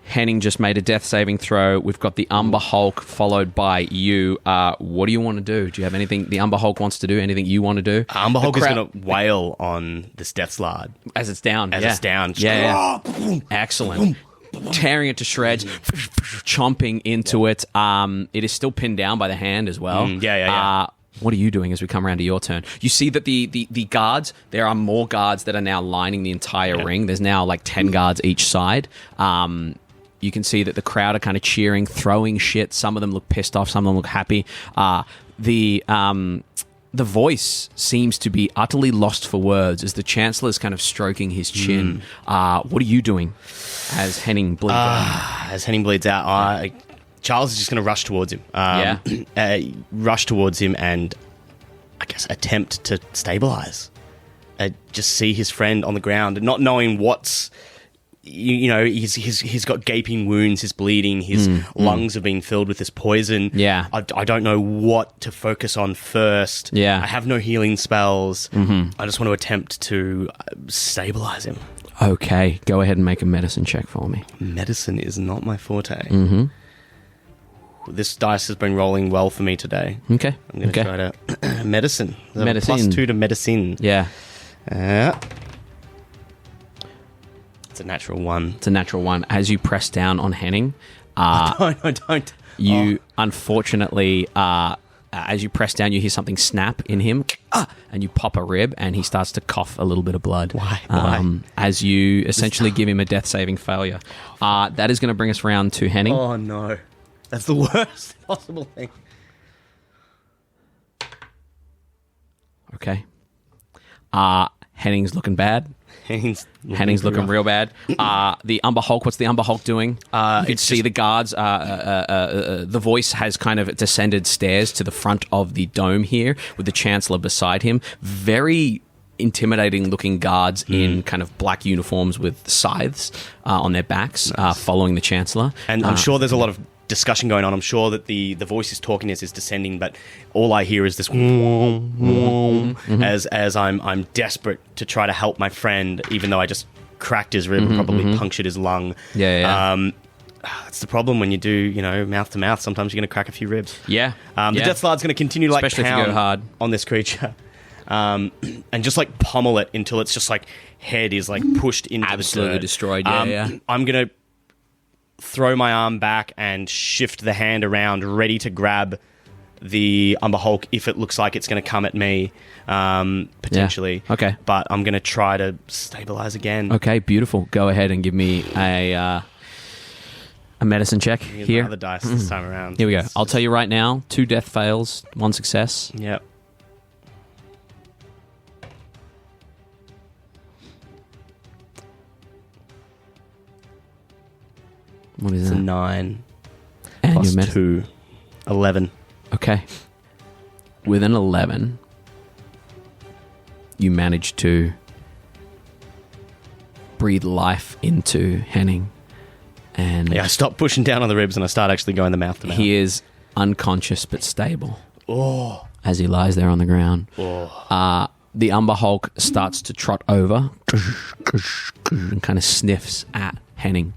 Henning just made a death saving throw. We've got the Umber Hulk followed by you. What do you want to do? Do you have anything the Umber Hulk wants to do? Anything you want to do?
Umber Hulk is going to wail on this Death Slard.
As it's down.
As it's down.
Yeah. Excellent. Tearing it to shreds, chomping into it. It is still pinned down by the hand as well. What are you doing as we come around to your turn? You see that the guards, there are more guards that are now lining the entire ring. There's now like 10 guards each side. You can see that the crowd are kind of cheering, throwing shit. Some of them look pissed off. Some of them look happy. The voice seems to be utterly lost for words as the Chancellor's kind of stroking his chin. What are you doing as Henning bleeds out?
As Henning bleeds out, Charles is just going to rush towards him. Rush towards him and, I guess, attempt to stabilize. Just see his friend on the ground and not knowing what's... he's got gaping wounds, he's bleeding, his lungs have been filled with this poison.
Yeah.
I don't know what to focus on first.
Yeah.
I have no healing spells. I just want to attempt to stabilize him.
Okay, go ahead and make a medicine check for me.
Medicine is not my forte. This dice has been rolling well for me today.
Okay.
I'm going to try to... medicine.
Medicine.
+2 to medicine.
Yeah.
It's a natural 1.
It's a natural 1. As you press down on Henning,
I don't.
You unfortunately, as you press down, you hear something snap in him, and you pop a rib, and he starts to cough a little bit of blood.
Why?
As you essentially give him a death-saving failure. That is going to bring us round to Henning.
Oh, no. That's the worst possible thing.
Okay. Henning's looking bad. Henning's looking real bad. The Umber Hulk, what's the Umber Hulk doing? You can see the guards. The voice has kind of descended stairs to the front of the dome here with the Chancellor beside him. Very intimidating looking guards in kind of black uniforms with scythes on their backs, following the Chancellor.
And I'm sure there's a lot of discussion going on. I'm sure that the voice is talking as is descending, but all I hear is this as I'm desperate to try to help my friend, even though I just cracked his rib and probably punctured his lung. That's the problem when you do, mouth to mouth. Sometimes you're going to crack a few ribs. The Death Slard's going to continue to
especially if you go hard
on this creature. And just like pummel it until it's just like head is like pushed into
absolutely
the dirt.
Destroyed.
I'm going to throw my arm back and shift the hand around, ready to grab the Umber Hulk if it looks like it's going to come at me, potentially.
Okay.
But I'm going to try to stabilize again.
Okay, beautiful. Go ahead and give me a medicine check here.
Another dice this time around.
Here we go. I'll tell you right now, 2 death fails, 1 success.
Yep.
What is
It's
that?
a 9
And
plus
your
2. 11.
Okay. With an 11, you manage to breathe life into Henning. And
I stop pushing down on the ribs and I start actually going the mouth to mouth.
he is unconscious but stable as he lies there on the ground. The Umber Hulk starts to trot over and kind of sniffs at Henning.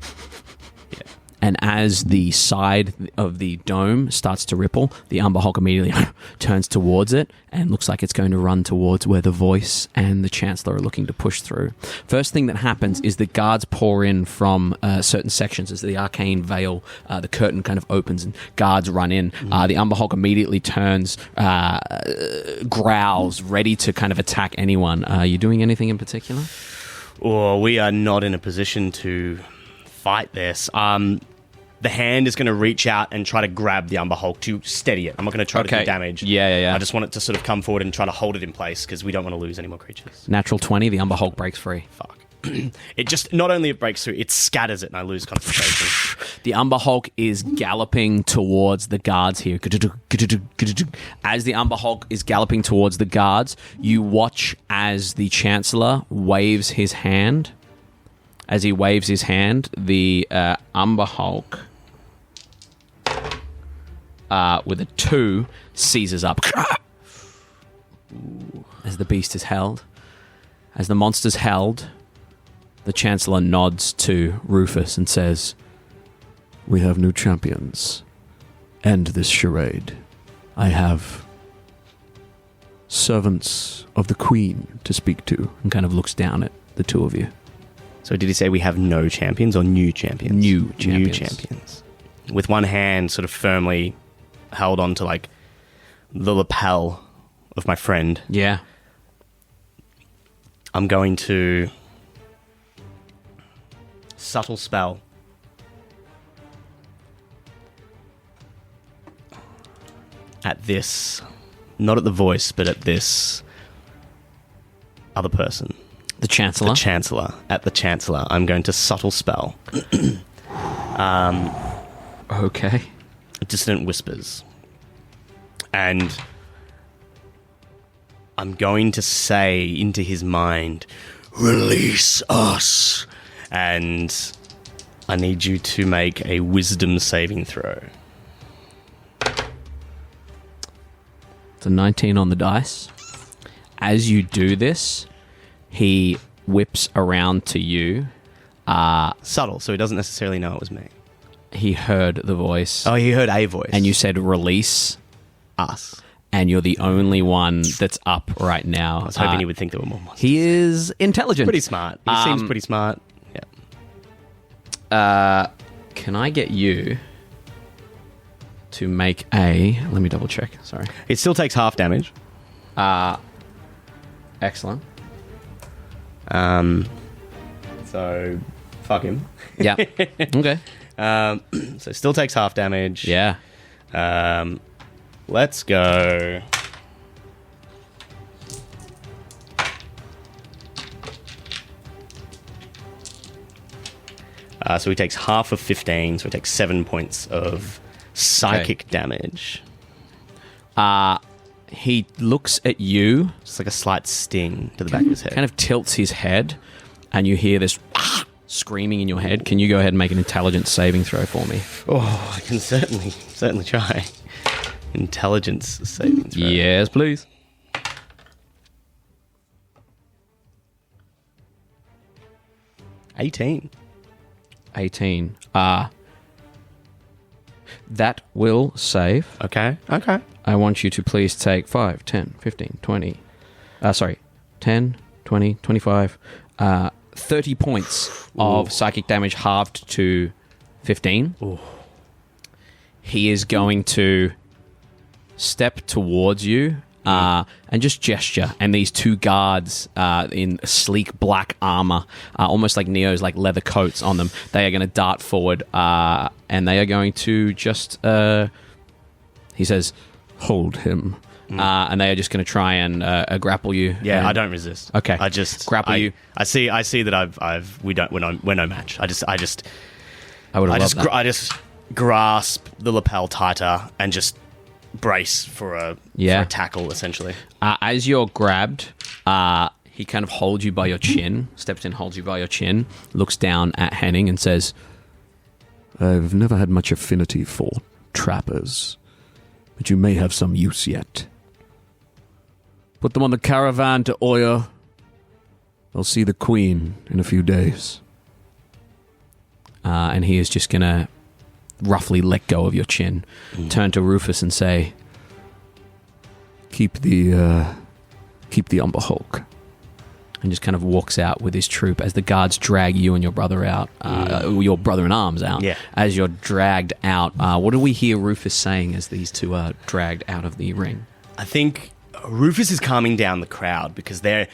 And as the side of the dome starts to ripple, the Umber Hulk immediately turns towards it and looks like it's going to run towards where the voice and the Chancellor are looking to push through. First thing that happens is the guards pour in from certain sections as the arcane veil, the curtain kind of opens and guards run in. The Umber Hulk immediately turns, growls, ready to kind of attack anyone. Are you doing anything in particular?
We are not in a position to fight this. The hand is going to reach out and try to grab the Umber Hulk to steady it. I'm not going to try to do damage.
Yeah.
I just want it to sort of come forward and try to hold it in place because we don't want to lose any more creatures.
Natural 20, the Umber Hulk breaks free.
Fuck. It just, not only it breaks through, it scatters it and I lose concentration.
The Umber Hulk is galloping towards the guards here. As the Umber Hulk is galloping towards the guards, you watch as the Chancellor waves his hand. As he waves his hand, the Umber Hulk, with a 2, seizes up. As the beast is held. As the monster's held, the Chancellor nods to Rufus and says, "We have new champions. End this charade. I have servants of the Queen to speak to," and kind of looks down at the two of you.
So did he say we have no champions or new champions?
New champions.
New champions. With one hand sort of firmly held onto like the lapel of my friend.
Yeah.
I'm going to subtle spell. At this, not at the voice, but at this other person.
The Chancellor?
The Chancellor. At the Chancellor. I'm going to subtle spell.
Okay.
Dissonant whispers. And I'm going to say into his mind, "Release us." And I need you to make a wisdom saving throw.
It's a 19 on the dice. As you do this, he whips around to you.
Subtle, so he doesn't necessarily know it was me.
He heard the voice.
Oh, he heard a voice.
And you said, "Release
us."
And you're the only one that's up right now.
I was hoping he would think there were more monsters.
He is intelligent.
Pretty smart. He seems pretty smart. Yeah.
Can I get you to make a... Let me double check. Sorry.
It still takes half damage.
Excellent.
So, fuck him.
Yeah. Okay.
So still takes half damage.
Yeah.
Let's go So he takes half of 15, so he takes 7 points of psychic damage.
He looks at you.
It's like a slight sting to the back of his head.
Kind of tilts his head, and you hear this screaming in your head. Can you go ahead and make an intelligence saving throw for me?
Oh, I can certainly try. Intelligence saving throw.
Yes, please.
18.
18. That will save.
Okay.
I want you to please take 5, 10, 15, 20. 10, 20, 25, 30 points of psychic damage halved to 15.
Ooh.
He is going to step towards you and just gesture. And these two guards in sleek black armor, almost like Neo's like leather coats on them, they are going to dart forward and they are going to just... he says, hold him. And they are just going to try and grapple you.
Yeah,
and,
I don't resist.
Okay,
I just
grapple you.
I see that we're no match. I just
would have loved that.
I just grasp the lapel tighter and just brace for a tackle, essentially.
As you're grabbed, he kind of holds you by your chin, steps in, holds you by your chin, looks down at Henning and says,
I've never had much affinity for trappers, but you may have some use yet. Put them on the caravan to Oya. I'll see the Queen in a few days.
And he is just going to roughly let go of your chin, turn to Rufus and say,
Keep the Umber Hulk.
And just kind of walks out with his troop as the guards drag you and your brother out, your brother-in-arms out.
Yeah.
As you're dragged out, what do we hear Rufus saying as these two are dragged out of the ring?
I think Rufus is calming down the crowd because they're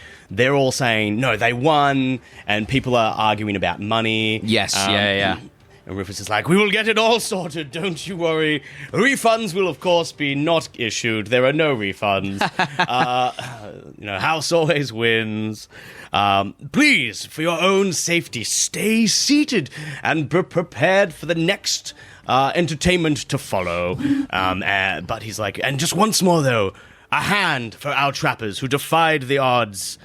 all saying, no, they won, and people are arguing about money.
Yes, yeah.
And Rufus is like, we will get it all sorted, don't you worry. Refunds will, of course, be not issued. There are no refunds. House always wins. Please, for your own safety, stay seated and be prepared for the next entertainment to follow. But he's like, and just once more, though, a hand for our trappers who defied the odds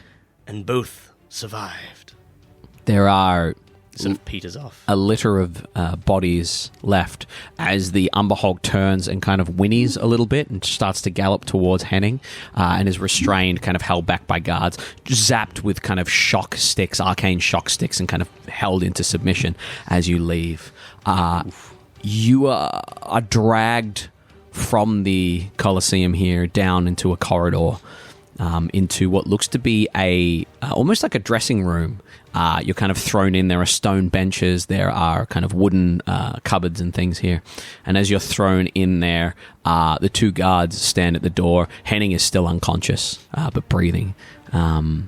and both survived.
There are...
Sort of peters off.
A litter of bodies left as the Umber Hulk turns and kind of whinnies a little bit and starts to gallop towards Henning and is restrained, kind of held back by guards, zapped with kind of arcane shock sticks, and kind of held into submission as you leave. You are dragged from the Colosseum here down into a corridor, into what looks to be almost like a dressing room. You're kind of thrown in. There are stone benches. There are kind of wooden cupboards and things here. And as you're thrown in there, the two guards stand at the door. Henning is still unconscious, but breathing. The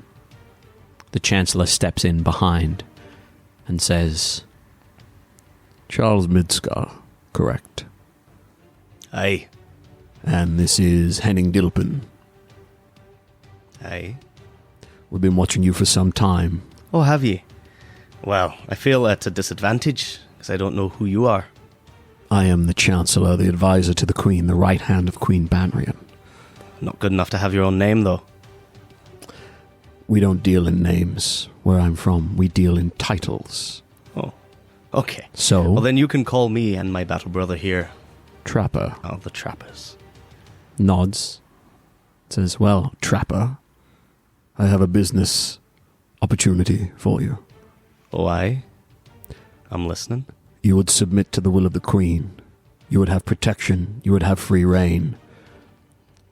Chancellor steps in behind and says,
Charles Midskar, correct.
Aye.
And this is Henning Dilpin.
Aye.
We've been watching you for some time.
Oh, have you? Well, I feel at a disadvantage because I don't know who you are.
I am the Chancellor, the advisor to the Queen, the right hand of Queen Banrian.
Not good enough to have your own name, though.
We don't deal in names where I'm from. We deal in titles.
Oh, okay.
So...
Well, then you can call me and my battle brother here
Trapper.
Oh, the Trappers.
Nods. Says, well, Trapper, I have a business opportunity for you.
Oh, aye? I'm listening.
You would submit to the will of the Queen. You would have protection. You would have free reign.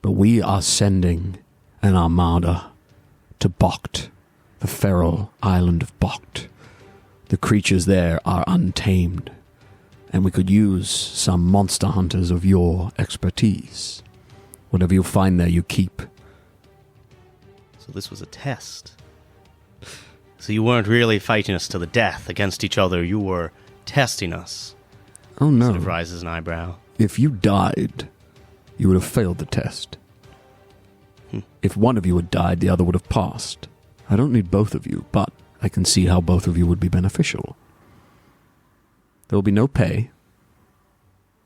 But we are sending an armada to Bokt, the feral island of Bokt. The creatures there are untamed, and we could use some monster hunters of your expertise. Whatever you find there, you keep.
So this was a test. So you weren't really fighting us to the death against each other. You were testing us.
Oh, no.
Sort of raises an eyebrow.
If you died, you would have failed the test. If one of you had died, the other would have passed. I don't need both of you, but I can see how both of you would be beneficial. There will be no pay.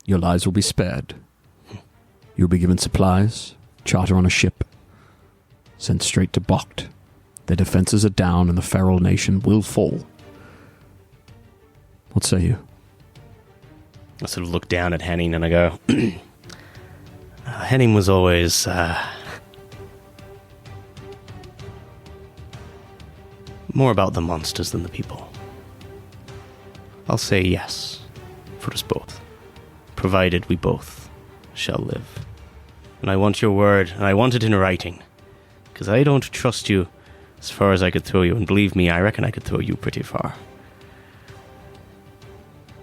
Your lives will be spared. You'll be given supplies, charter on a ship, sent straight to Bokt. Their defenses are down and the feral nation will fall. What say you?
I sort of look down at Henning and I go, Henning was always more about the monsters than the people. I'll say yes for us both, provided we both shall live. And I want your word, and I want it in writing, because I don't trust you as far as I could throw you, and believe me, I reckon I could throw you pretty far.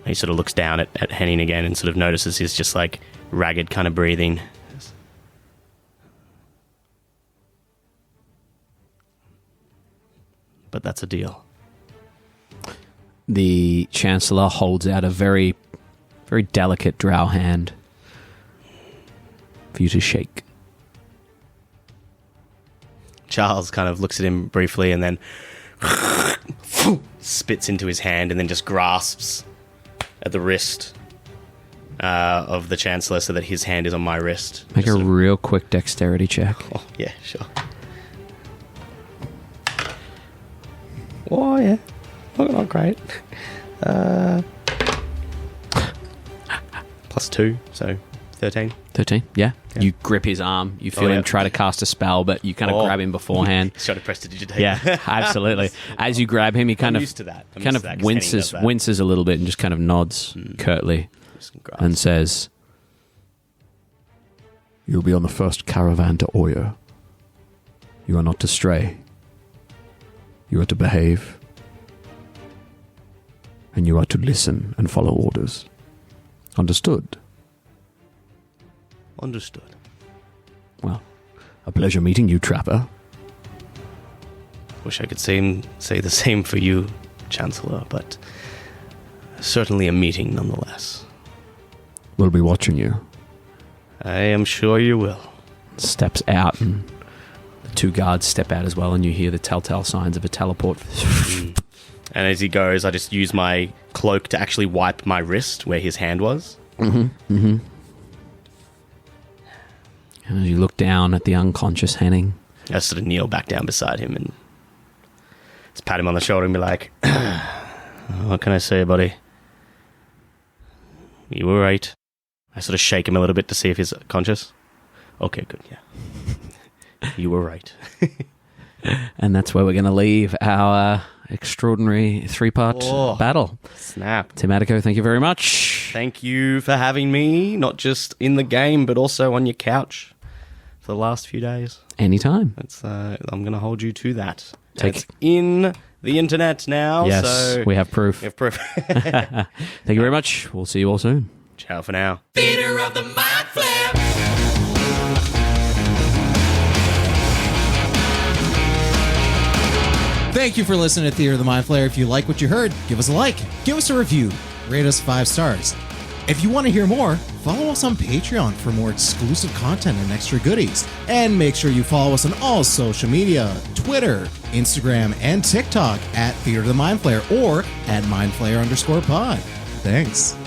He sort of looks down at Henning again and sort of notices his just like ragged kind of breathing. But that's a deal.
The Chancellor holds out a very, very delicate drow hand for you to shake.
Charles kind of looks at him briefly and then spits into his hand and then just grasps at the wrist of the Chancellor so that his hand is on my wrist.
Make
Just
a real quick dexterity check.
Oh, yeah, sure. Oh, yeah. Not great. +2, so 13.
13, yeah. You grip his arm. You feel him try to cast a spell, but you kind of grab him beforehand.
He's trying to prestidigitate.
Yeah, absolutely. As you grab him, he kind of
used to that. I'm
kind
used
of
to that 'cause Henning does that.
winces a little bit and just kind of nods curtly and says,
You'll be on the first caravan to Oyo. You are not to stray. You are to behave. And you are to listen and follow orders. Understood?
Understood.
Well, a pleasure meeting you, Trapper.
Wish I could say the same for you, Chancellor, but certainly a meeting nonetheless.
We'll be watching you.
I am sure you will.
steps out, and the two guards step out as well, and you hear the telltale signs of a teleport.
And as he goes, I just use my cloak to actually wipe my wrist where his hand was.
And as you look down at the unconscious Henning,
I sort of kneel back down beside him and just pat him on the shoulder and be like, what can I say, buddy? You were right. I sort of shake him a little bit to see if he's conscious. Okay, good, yeah. You were right.
and that's where we're going to leave our extraordinary three-part battle.
Snap.
Tim Addicoat, thank you very much.
Thank you for having me, not just in the game, but also on your couch for the last few days.
Anytime.
It's, I'm going to hold you to that.
Take-
It's in the internet now.
Yes,
so
we have proof.
we have proof.
Thank you very much. We'll see you all soon.
Ciao for now.
Theater of the Mind Flare.
Thank you for listening to Theater of the Mind Flayer. If you like what you heard, give us a like, give us a review, rate us 5 stars. If you want to hear more, follow us on Patreon for more exclusive content and extra goodies. And make sure you follow us on all social media, Twitter, Instagram, and TikTok at Theater of the Mind Flayer or at MindFlayer_pod. Thanks.